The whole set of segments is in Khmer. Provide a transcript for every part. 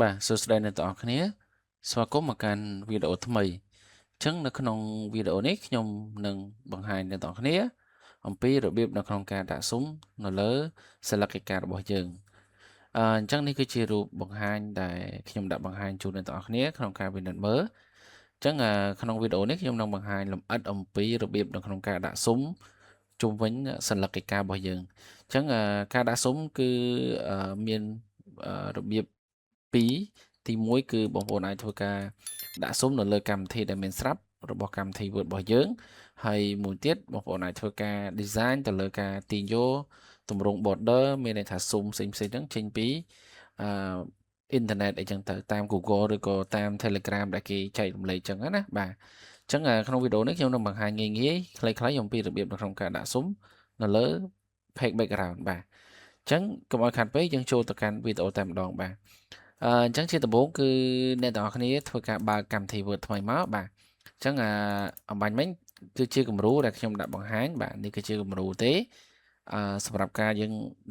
Bàសួស្តីអ្នកទាំងអស់គ្នាស្វាគមន៍មកកាន់វីដេអូថ្មីអញ្ចឹងនៅក្នុងវីដេអូនេះខ្ញុំនឹងបង្ហាញអ្នកទាំងអស់គ្នាអំពីរបៀបនៅក្នុងការដាក់ស៊ុំនៅលើសិលឹកឯការបស់យើងអញ្ចឹងនេះគឺជារូបបង្ហាញដែលខ្ញុំដាក់បង្ហាញជូនអ្នកទាំងអស់គ្នាក្នុងការពិនិត្យមើលអញ្ចឹងក្នុងវីដេអូនេះខ្ញុំនឹងបង្ហាញលម្អិតអំពីរបៀបនៅក្នុងការដាក់ស៊ុំជុំវិញសិលឹកឯការបស់យើងអញ្ចឹងការដាក់ស៊ុំគឺមានរបៀប2ទី1គឺបងប្អូនអាចធ្វើការដាក់ស៊ុំនៅលើកម្មវិធីដែលមានស្រាប់របស់កម្មវិធី Word របស់យើងហើយមួយទៀតបងប្អូនអាចធ្វើការ design ទៅលើការទាញយកទម្រង់ border មានន័យថាស៊ុំផ្សេងៗហ្នឹងចេញពីអឺអ៊ីនធឺណិតអីចឹងទៅតាម Google ឬក៏តាម Telegram ដែលគេចែករំលែកចឹងណាបាទអញ្ចឹងក្នុងវីដេអូនេះខ្ញុំនឹងបង្ហាញងាយៗខ្លីៗអំពីរបៀបនៅក្នុងការដាក់ស៊ុំនៅលើ page background បាទអញ្ចឹងកុំឲ្យខាត់ពេកយើងចូលទៅកាន់វីដេអូតែម្ដងបាទអញ្ចឹងជាដំបូងគឺអ្នកទាំងអស់គ្នាធ្វើការបើកកម្មវិធី Word ថ្មីមកបាទអញ្ចឹងអំបញ្ញមិញគឺជាគំរូដែលខ្ញុំដាក់បង្ហាញបាទនេះគឺជាគំរូទេសម្រាប់ការ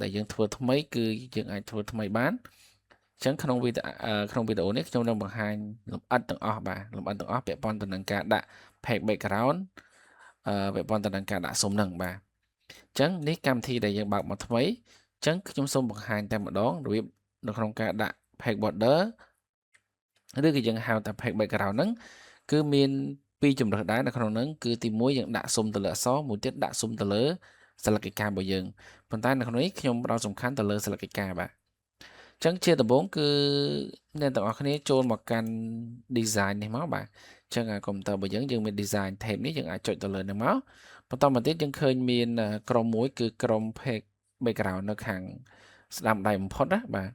ដែលយើងធ្វើថ្មីគឺយើងអាចធ្វើថ្មីបានអញ្ចឹងក្នុងវីដេអូនេះខ្ញុំនឹងបង្ហាញលម្អិតទាំងអស់បាទលម្អិតទាំងអស់ពាក់ព័ន្ធទៅនឹងការដាក់ page background ពាក់ព័ន្ធទៅនឹងការដាក់ស៊ុំហ្នឹងបាទអញ្ចឹងនេះកម្មវិធីដែលយើងបើកមកថ្មីអញ្ចឹងខ្ញុំសូមបង្ហាញតែម្ដងរបៀបនៅក្នុងការដាក់ page border ឬក៏យើងហៅថា page background ហ្នឹងគឺមានពីរជម្រើសដែរនៅក្នុងហ្នឹងគឺទី1យើងដាក់ស៊ុំទៅលើអក្សរមួយទៀតដាក់ស៊ុំទៅលើសិលឹកឯការបស់យើងប៉ុន្តែនៅក្នុងនេះខ្ញុំផ្ដោតសំខាន់ទៅលើសិលឹកឯកាបាទអញ្ចឹងជាដំបូងគឺអ្នកទាំងអស់គ្នាចូលមកកាន់ design នេះមកបាទអញ្ចឹងកុំព្យូទ័ររបស់យើងមាន design tab នេះយើងអាចចុចទៅលើនេះមកបន្តមកទៀតយើងឃើញមានក្រុមមួយគឺក្រុម page background នៅខាងស្ដាំដៃបំផុតណាបាទ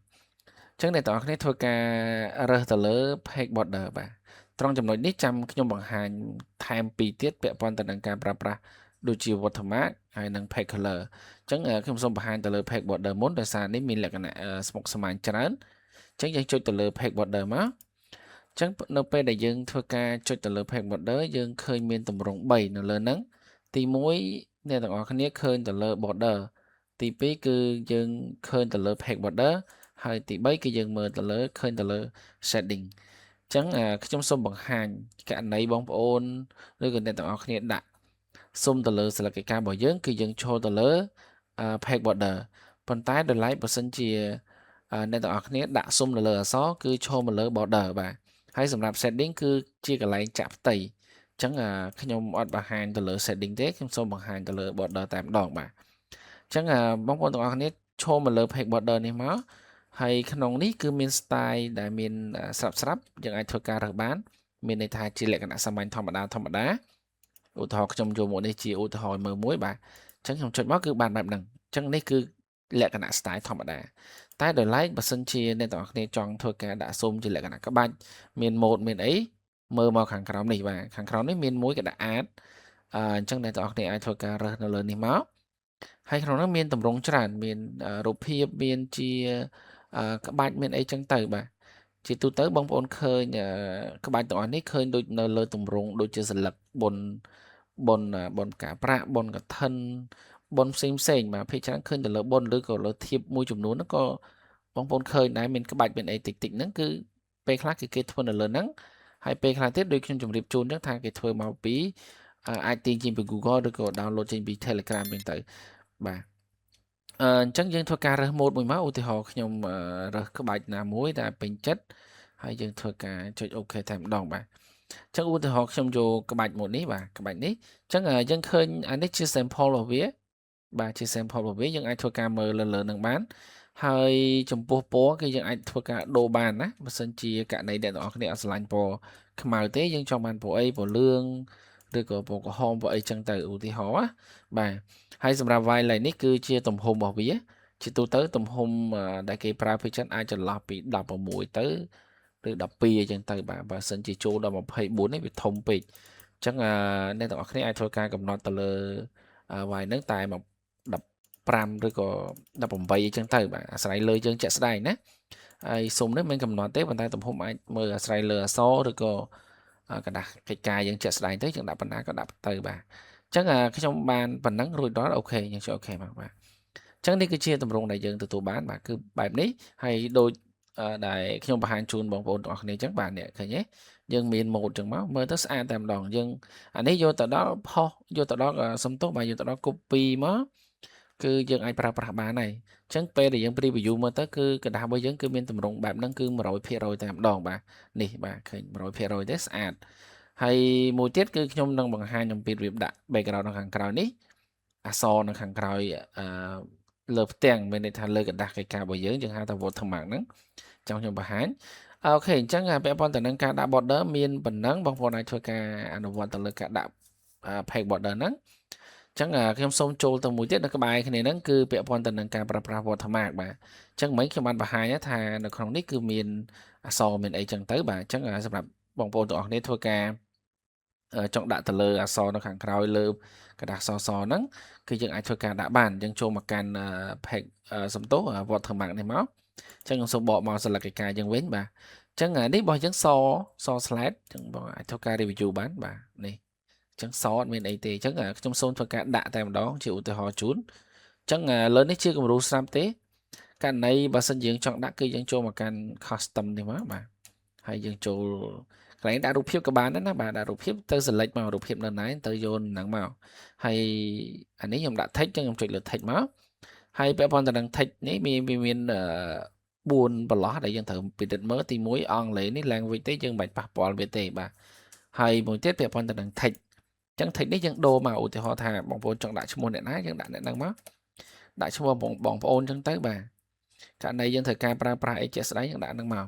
អញ្ចឹងអ្នកទាំងអស់គ្នាធ្វើការរើសទៅលើ page border បាទត្រង់ចំណុចនេះចាំខ្ញុំបង្ហាញថែមពីរទៀតពាក់ព័ន្ធទៅនឹងការប្រើប្រាស់ដូចជា watermark ហើយនិង page color អញ្ចឹងខ្ញុំសូមបង្ហាញទៅលើ page border មុនដោយសារនេះមានលក្ខណៈស្មុគស្មាញច្រើនអញ្ចឹងយើងចុចទៅលើ page border មកអញ្ចឹងនៅពេលដែលយើងធ្វើការចុចទៅលើ page border យើងឃើញមានទម្រង់3នៅលើហ្នឹងទី1អ្នកទាំងអស់គ្នាឃើញទៅលើ border ទី2គឺយើងឃើញទៅលើ page border ហើយទី3គឺយើងមើលទៅលើឃើញទៅលើ shading អញ្ចឹងខ្ញុំសូមបង្ហាញករណីបងប្អូនឬក៏អ្នកទាំងអស់គ្នាដាក់ស៊ុំទៅលើសិលឹកឯការបស់យើងគឺយើងចូលទៅលើ page border ប៉ុន្តែដោយឡែកបើសិនជាអ្នកទាំងអស់គ្នាដាក់ស៊ុំនៅលើអក្សរគឺឈរមកលើ border បាទហើយសម្រាប់ setting គឺជាកន្លែងចាក់ផ្ទៃអញ្ចឹងខ្ញុំអត់បង្ហាញទៅលើ setting ទេខ្ញុំសូមបង្ហាញទៅលើ border តែម្ដងបាទអញ្ចឹងបងប្អូនទាំងអស់គ្នាឈរមកលើ page border នេះមកហើយក្នុងនេះគឺមាន style ដែលមានស្រាប់យើងអាចធ្វើការរើសបានមានន័យថាជាលក្ខណៈសាមញ្ញធម្មតាឧទាហរណ៍ខ្ញុំយកមកនេះជាឧទាហរណ៍មើលមួយបាទអញ្ចឹងខ្ញុំចុចមកគឺបានបែបហ្នឹងអញ្ចឹងនេះគឺលក្ខណៈ style ធម្មតាតែដោយឡែកបើសិនជាអ្នកទាំងអស់គ្នាចង់ធ្វើការដាក់ស៊ុំជាលក្ខណៈក្បាច់មាន mode មានអីមើលមកខាងក្រោមនេះបាទខាងក្រោមនេះមានមួយគេដាក់ add អញ្ចឹងអ្នកទាំងអស់គ្នាអាចធ្វើការរើសនៅលើនេះមកហើយក្នុងនោះមានទម្រង់ច្រើនមានរូបភាពមានជាក្បាច់មានអីចឹងទៅបាទជាទូទៅបងប្អូនឃើញក្បាច់ទាំងអស់នេះឃើញដូចនៅលើទម្រង់ដូចជាសន្លឹកបុណ្យការប្រាក់បុណ្យកឋិនបុណ្យផ្សេងបាទភាគច្រើនឃើញទៅលើបុណ្យឬក៏លើធៀបមួយចំនួនហ្នឹងក៏បងប្អូនឃើញដែរមានក្បាច់មានអីតិចហ្នឹងគឺពេលខ្លះគឺគេធ្វើនៅលើហ្នឹងហើយពេលខ្លះទៀតដូចខ្ញុំជម្រាបជូនចឹងថាគេធ្វើមកពីអាចទាញចេញពី Google ឬក៏ download ចេញពី Telegram ចឹងទៅបាទអញ្ចឹងយើងធ្វើការរើសម៉ូដមួយមកឧទាហរណ៍ខ្ញុំរើសក្បាច់ណាមួយដែលពេញចិត្តហើយយើងធ្វើការចុច OK តែម្ដងបាទអញ្ចឹងឧទាហរណ៍ខ្ញុំយកក្បាច់ម៉ូដនេះបាទក្បាច់នេះអញ្ចឹងយើងឃើញអានេះជា sample របស់វាបាទជា sample របស់វាយើងអាចធ្វើការមើលលើនឹងបានហើយចំពោះពណ៌គឺយើងអាចធ្វើការដូរបានណាបើសិនជាករណីអ្នកទាំងអស់គ្នាអត់ស្រឡាញ់ពណ៌ខ្មៅទេយើងចង់បានពណ៌អីពណ៌លឿងឬក៏ពណ៌ក្រហមពណ៌អីចឹងទៅឧទាហរណ៍ណាបាទហើយសម្រាប់ violet នេះគឺជាទំហំរបស់វាជាទូទៅទំហំដែលគេប្រើភាគច្រើនអាចចន្លោះពី16ទៅឬ12អញ្ចឹងទៅបាទបើសិនជាចូលដល់24នេះវាធំពេកអញ្ចឹងអ្នកទាំងអស់គ្នាអាចធ្វើការកំណត់ទៅលើ y ហ្នឹងតែ15ឬក៏18អញ្ចឹងទៅបាទអាស្រ័យលើយើងជាក់ស្ដែងណាហើយស៊ុំនេះមិនកំណត់ទេប៉ុន្តែទំហំអាចមើលអាស្រ័យលើអក្សរឬក៏กระดาษកិច្ចការយើងជាក់ស្ដែងទៅយើងដាក់ប៉ុណ្ណាក៏ដាក់ទៅបាទអញ្ចឹងខ្ញុំបានប៉ុណ្ណឹងរួចដល់អូខេយើងចុចអូខេមកបាទអញ្ចឹងនេះគឺជាទម្រង់ដែលយើងទទួលបានបាទគឺបែបនេះហើយដូច ដែលខ្ញុំបង្ហាញជូនបងប្អូនទាំងអស់គ្នាអញ្ចឹងបាទអ្នកឃើញទេយើងមានម៉ូដអញ្ចឹងមកមើលទៅស្អាតតែម្ដងយើងអានេះយកទៅដល់ផុសយកទៅដល់សំទោសបាទយកទៅដល់ copy មកគឺយើងអាចប្រើប្រាស់បានហើយអញ្ចឹងពេលដែលយើង preview មើលទៅគឺกระดาษរបស់យើងគឺមានទម្រង់បែបហ្នឹងគឺ100%តែម្ដងបាទនេះបាទឃើញ100%ទេស្អាតហើយមួយទៀតគឺខ្ញុំនឹងបង្ហាញអំពីរបៀបដាក់ background នៅខាងក្រោយនេះអក្សរនៅខាងក្រោយលើផ្ទាំងមានន័យថាលើกระดาษកិច្ចការរបស់យើងហៅថា watermark ហ្នឹងចង់ខ្ញុំបង្ហាញអូខេអញ្ចឹងពាក់ព័ន្ធទៅនឹងការដាក់ border មានប៉ុណ្ណឹងបងប្អូនអាចធ្វើការអនុវត្តទៅលើការដាក់ page border ហ្នឹងអញ្ចឹងខ្ញុំសូមចូលទៅមួយទៀតនៅក្បែរគ្នាហ្នឹងគឺពាក់ព័ន្ធទៅនឹងការប្រើប្រាស់ watermark បាទអញ្ចឹងមិញខ្ញុំបានបង្ហាញថានៅក្នុងនេះគឺមានអក្សរមានអីចឹងទៅបាទអញ្ចឹងសម្រាប់បងប្អូនទាំងអស់គ្នាធ្វើការចង់ដាក់ទៅលើអក្សរនៅខាងក្រោយលើกระดาษសហ្នឹងគឺយើងអាចធ្វើការដាក់បានយើងចូលមកកាន់ page សំទោស watermark នេះមកអញ្ចឹងខ្ញុំសូមបកមកសិលឹកកិច្ចការយើងវិញបាទអញ្ចឹងនេះរបស់យើងស slide អញ្ចឹងបងអាចធ្វើការ review បានបាទនេះអញ្ចឹងសអត់មានអីទេអញ្ចឹងខ្ញុំសូមធ្វើការដាក់តែម្ដងជាឧទាហរណ៍ជូនអញ្ចឹងលើនេះជាគំរូស្រាប់ទេករណីបើសិនយើងចង់ដាក់គឺយើងចូលមកកាន់ custom នេះមកបាទហើយយើងចូលកន្លែងដាក់រូបភាពក៏បានដែរណាបាទដាក់រូបភាពទៅ select មករូបភាពនៅណាទៅយកហ្នឹងមកហើយអានេះខ្ញុំដាក់ text អញ្ចឹងខ្ញុំចុចលើ text មកហើយពាក់ព័ន្ធទៅនឹង text នេះមាន4បន្លោះដែលយើងត្រូវពិនិត្យមើលទី1អង់គ្លេសនេះ language ទេយើងមិនបាច់ប៉ះពាល់វាទេបាទហើយមួយទៀតពាក់ព័ន្ធទៅនឹង text អញ្ចឹង text នេះយើងដូរមកឧទាហរណ៍ថាបងប្អូនចង់ដាក់ឈ្មោះអ្នកណាយើងដាក់អ្នកហ្នឹងមកដាក់ឈ្មោះបងប្អូនអញ្ចឹងទៅបាទករណីយើងត្រូវការប្រើប្រាស់អីជាក់ស្ដែងយើងដាក់ហ្នឹងមក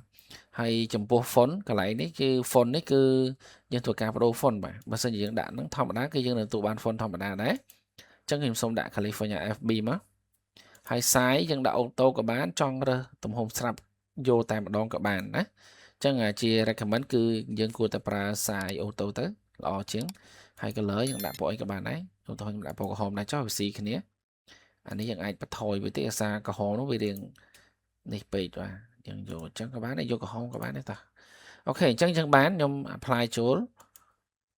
ហើយចំពោះ font កន្លែងនេះគឺ font នេះគឺយើងធ្វើការបដូរ font បាទបើសិនជាយើងដាក់ហ្នឹងធម្មតាគឺយើងនឹងទទួលបាន font ធម្មតាដែរអញ្ចឹងខ្ញុំសូមដាក់ California FB មកហើយ size យើងដាក់ auto ក៏បានចង់រើសទំហំស្រាប់យកតែម្ដងក៏បានណាអញ្ចឹងជា recommend គឺយើងគួរតែប្រើ size auto ទៅល្អជាងហើយ color យើងដាក់ពណ៌អីក៏បានដែរឧទាហរណ៍ខ្ញុំដាក់ពណ៌ក្រហមដែរចុះវាស៊ីគ្នាអានេះយើងអាចបន្ថយវាទេអាសារក្រហមនោះវារៀងនេះពេកបាទយើងយកអញ្ចឹងក៏បានដែរយកក្រហមក៏បានដែរតាអូខេអញ្ចឹងយើងបានខ្ញុំ apply ចូល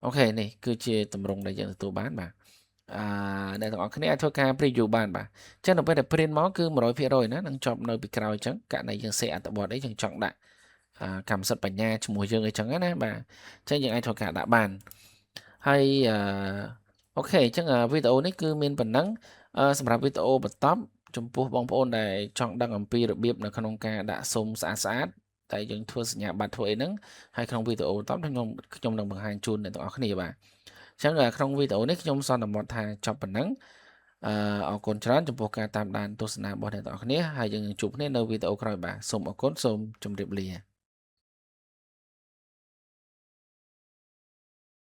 អូខេនេះគឺជាទម្រង់ដែលយើងទទួលបានបាទអ្នកទាំងអស់គ្នាអាចធ្វើការ preview បានបាទអញ្ចឹងនៅពេលដែល print មកគឺ100%ណានឹងជាប់នៅពីក្រោយអញ្ចឹងករណីយើងសេអត្ថបទអីយើងចង់ដាក់កម្មសិទ្ធិបញ្ញាឈ្មោះយើងអីចឹងណាបាទអញ្ចឹងយើងអាចធ្វើការដាក់បានហើយអូខេអញ្ចឹងវីដេអូនេះគឺមានប៉ុណ្ណឹងសម្រាប់វីដេអូបន្តចំពោះបងប្អូនដែលចង់ដឹងអំពីរបៀបនៅក្នុងការដាក់សុំស្អាតតែយើងធ្វើសញ្ញាបត្រធ្វើអីហ្នឹងហើយក្នុងវីដេអូបន្តខ្ញុំនឹងបង្ហាញជូនអ្នកទាំងអស់គ្នាបាទអញ្ចឹងក្នុងវីដេអូនេះខ្ញុំសន្មតថាចប់ប៉ុណ្ណឹងអរគុណច្រើនចំពោះការតាមដានទស្សនារបស់អ្នកទាំងអស់គ្នាហើយយើងនឹងជួបគ្នានៅវីដេអូក្រោយបាទសូមអរគុណសូមជម្រាបលា